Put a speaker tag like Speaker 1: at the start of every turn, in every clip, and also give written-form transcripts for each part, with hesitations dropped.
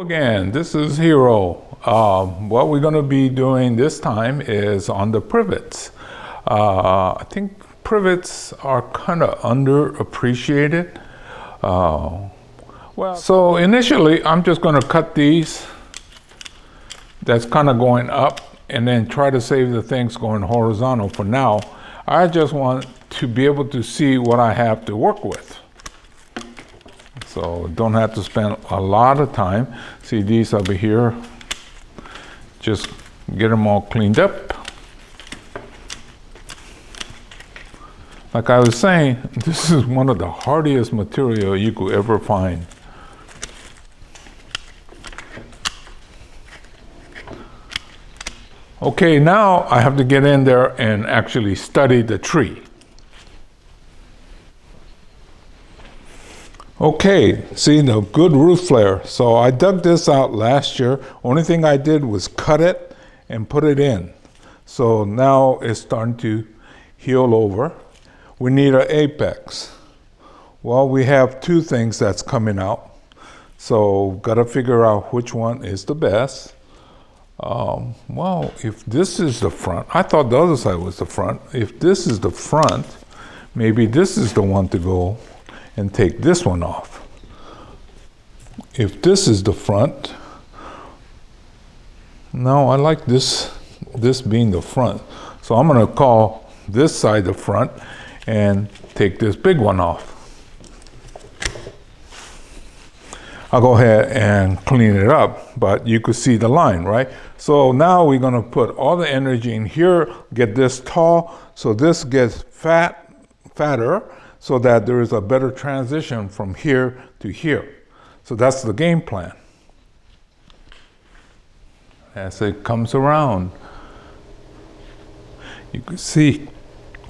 Speaker 1: Again, this is Hero. What we're going to be doing this time is on the privets. I think privets are kind of underappreciated. So initially, I'm just going to cut these. That's kind of going up, and then try to save the things going horizontal for now. I just want to be able to see what I have to work with. So don't have to spend a lot of time. See these over here, just get them all cleaned up. Like I was saying, this is one of the hardiest material you could ever find. Okay, now I have to get in there and actually study the tree. Okay, see the good root flare. So I dug this out last year. Only thing I did was cut it and put it in. So now it's starting to heal over. We need an apex. Well, we have two things that's coming out. So gotta figure out which one is the best. Well, if this is the front, I thought the other side was the front. If this is the front, maybe this is the one to go and take this one off. If this is the front, no, I like this being the front. So I'm gonna call this side the front and take this big one off. I'll go ahead and clean it up, but you could see the line, right? So now we're gonna put all the energy in here, get this tall, so this gets fatter, so that there is a better transition from here to here. So that's the game plan. As it comes around, you can see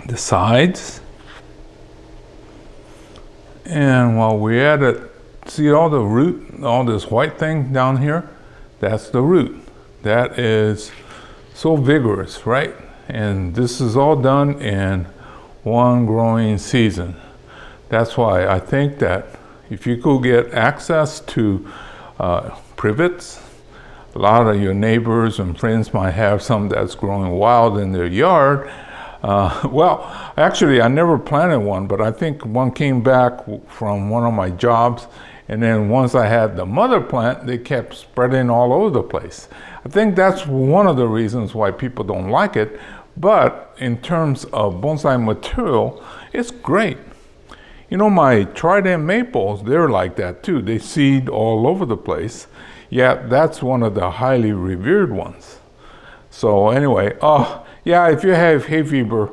Speaker 1: the sides. And while we're at it, see all the root, all this white thing down here? That's the root. That is so vigorous, right? And this is all done in one growing season. That's why I think that if you could get access to privets, a lot of your neighbors and friends might have some that's growing wild in their yard. Well, actually, I never planted one, but I think one came back from one of my jobs, and then once I had the mother plant, they kept spreading all over the place. I think that's one of the reasons why people don't like it, but in terms of bonsai material, it's great. You know, my trident maples, they're like that too. They seed all over the place. Yeah, that's one of the highly revered ones. So anyway, yeah, if you have hay fever,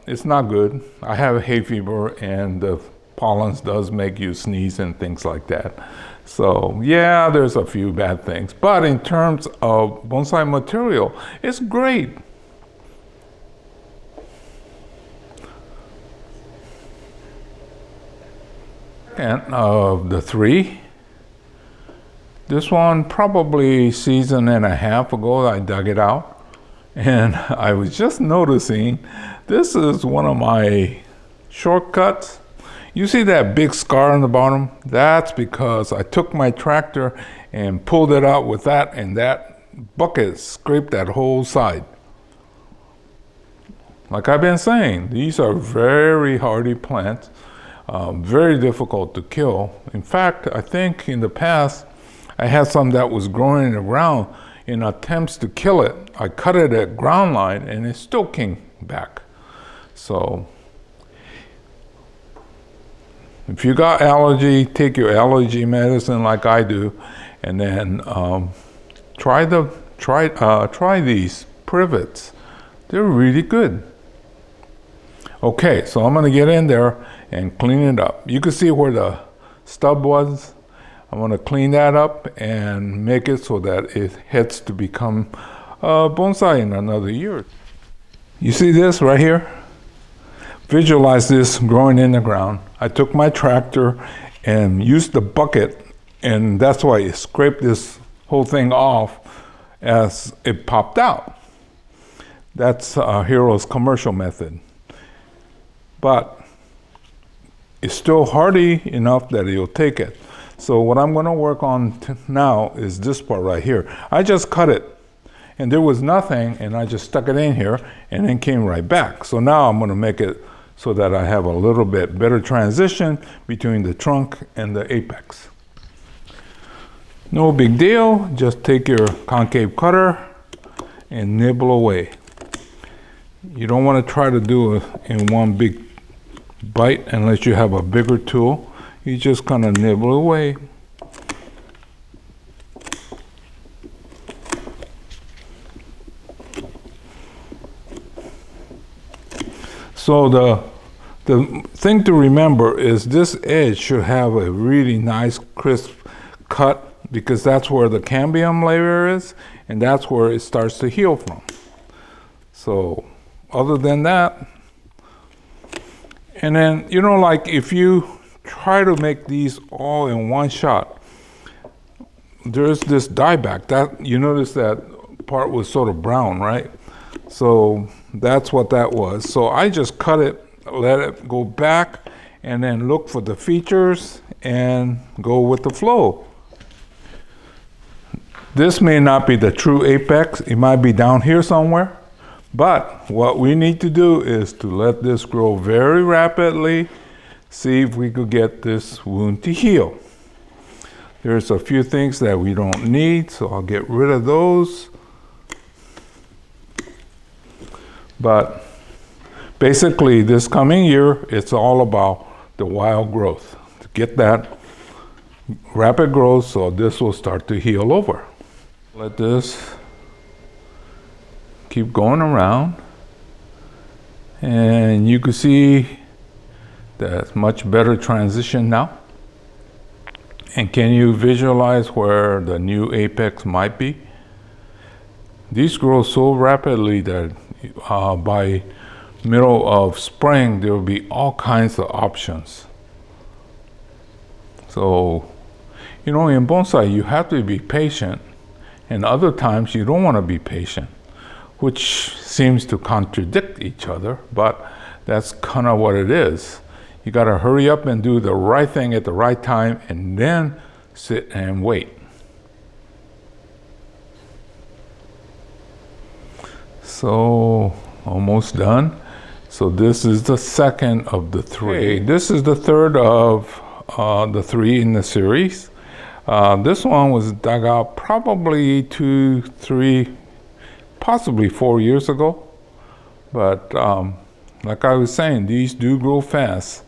Speaker 1: it's not good. I have hay fever, and the pollens does make you sneeze and things like that. So yeah, there's a few bad things. But in terms of bonsai material, it's great. And of the three, this one probably season and a half ago I dug it out, and I was just noticing this is one of my shortcuts. You see that big scar on the bottom? That's because I took my tractor and pulled it out with that, and that bucket scraped that whole side. Like I've been saying, these are very hardy plants. Very difficult to kill. In fact, I think in the past, I had some that was growing in the ground. In attempts to kill it, I cut it at ground line, and it still came back. So, if you got allergy, take your allergy medicine like I do, and then try these privets. They're really good. Okay, so I'm gonna get in there and clean it up. You can see where the stub was. I want to clean that up and make it so that it heads to become bonsai in another year. You see this right here? Visualize this growing in the ground. I took my tractor and used the bucket, and that's why it scraped this whole thing off as it popped out. That's Hero's commercial method. But it's still hardy enough that it'll take it. So what I'm going to work on now is this part right here. I just cut it, and there was nothing, and I just stuck it in here, and then came right back. So now I'm going to make it so that I have a little bit better transition between the trunk and the apex. No big deal, just take your concave cutter and nibble away. You don't want to try to do it in one big bite unless you have a bigger tool. You just kind of nibble away. So the thing to remember is this edge should have a really nice crisp cut, because that's where the cambium layer is, and that's where it starts to heal from. So other than that, and then, you know, like if you try to make these all in one shot, there's this dieback. That, you notice that part was sort of brown, right? So that's what that was. So I just cut it, let it go back, and then look for the features and go with the flow. This may not be the true apex. It might be down here somewhere. But what we need to do is to let this grow very rapidly, see if we could get this wound to heal. There's a few things that we don't need, so I'll get rid of those. But basically this coming year, it's all about the wild growth. To get that rapid growth, so this will start to heal over. Let this keep going around, and you can see that's much better transition now. And can you visualize where the new apex might be? These grow so rapidly that by middle of spring there will be all kinds of options. So, you know, in bonsai you have to be patient, and other times you don't want to be patient, which seems to contradict each other, but that's kind of what it is. You got to hurry up and do the right thing at the right time, and then sit and wait. So almost done. So this is the second of the three. This is the third of the three in the series. This one was dug out probably 2, 3, possibly 4 years ago. But like I was saying, these do grow fast.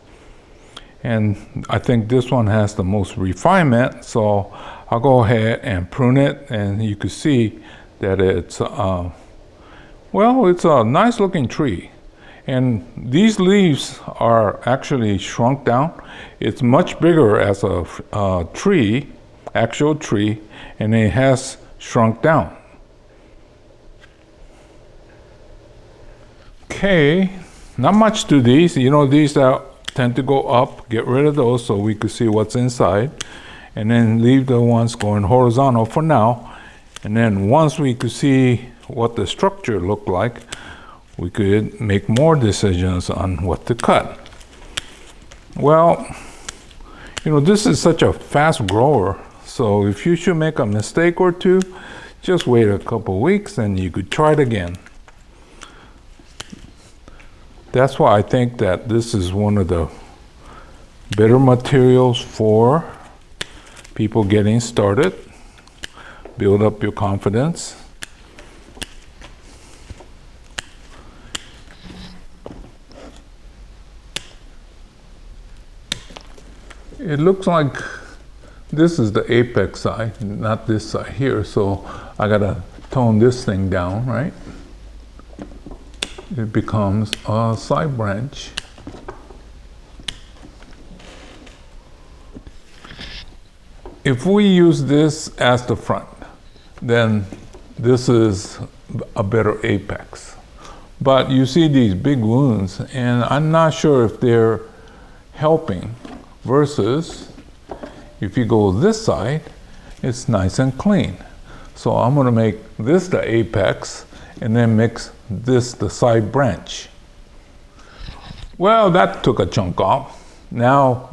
Speaker 1: And I think this one has the most refinement, so I'll go ahead and prune it, and you can see that it's, well, it's a nice looking tree. And these leaves are actually shrunk down. It's much bigger as a tree, actual tree, and it has shrunk down. Okay, not much to these. You know, these tend to go up. Get rid of those so we could see what's inside, and then leave the ones going horizontal for now. And then once we could see what the structure looked like, we could make more decisions on what to cut. Well, you know, this is such a fast grower, so if you should make a mistake or two, just wait a couple weeks and you could try it again. That's why I think that this is one of the better materials for people getting started. Build up your confidence. It looks like this is the apex side, not this side here, so I gotta tone this thing down, right? It becomes a side branch. If we use this as the front, then this is a better apex. But you see these big wounds, and I'm not sure if they're helping, versus if you go this side, it's nice and clean. So I'm gonna make this the apex, and then mix this the side branch. Well, that took a chunk off. Now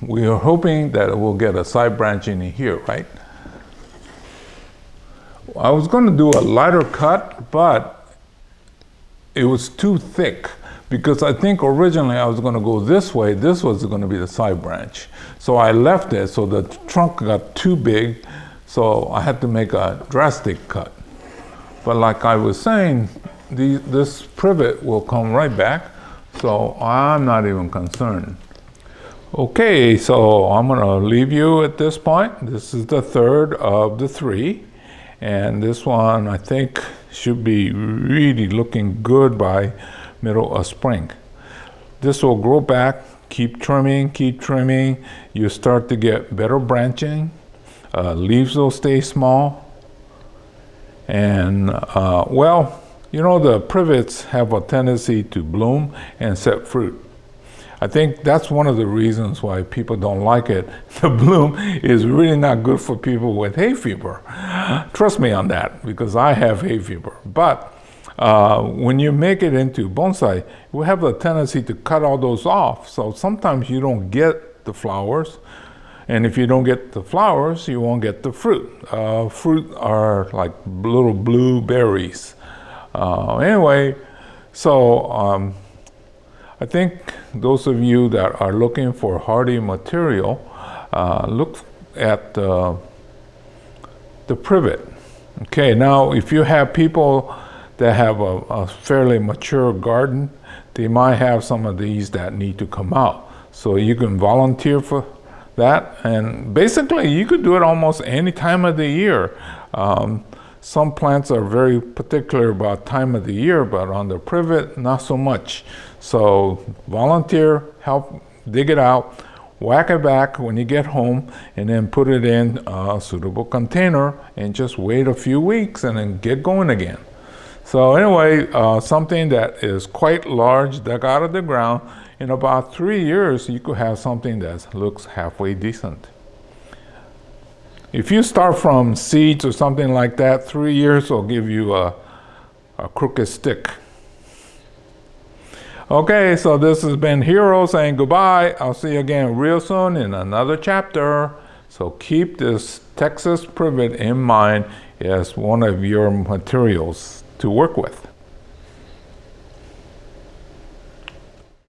Speaker 1: we are hoping that it will get a side branching in here, right? I was going to do a lighter cut, but it was too thick because I think originally I was going to go this way. This was going to be the side branch. So I left it, so the trunk got too big, so I had to make a drastic cut. But like I was saying, this privet will come right back, so I'm not even concerned. Okay, so I'm going to leave you at this point. This is the third of the 3. And this one, I think, should be really looking good by middle of spring. This will grow back, keep trimming, you start to get better branching, leaves will stay small, and well, you know, the privets have a tendency to bloom and set fruit. I think that's one of the reasons why people don't like it. The bloom is really not good for people with hay fever. Trust me on that, because I have hay fever. But when you make it into bonsai, we have a tendency to cut all those off. So sometimes you don't get the flowers. And if you don't get the flowers, you won't get the fruit. Fruit are like little blue berries. Anyway, so I think those of you that are looking for hardy material, look at the privet. Okay, now if you have people that have a fairly mature garden, they might have some of these that need to come out. So you can volunteer for that, and basically you could do it almost any time of the year. Some plants are very particular about time of the year, but on the privet, not so much. So volunteer, help dig it out, whack it back when you get home, and then put it in a suitable container and just wait a few weeks and then get going again. So anyway, something that is quite large, dug out of the ground, in about 3 years, you could have something that looks halfway decent. If you start from seeds or something like that, 3 years will give you a crooked stick. Okay, so this has been Hero saying goodbye. I'll see you again real soon in another chapter. So keep this Texas privet in mind as one of your materials to work with.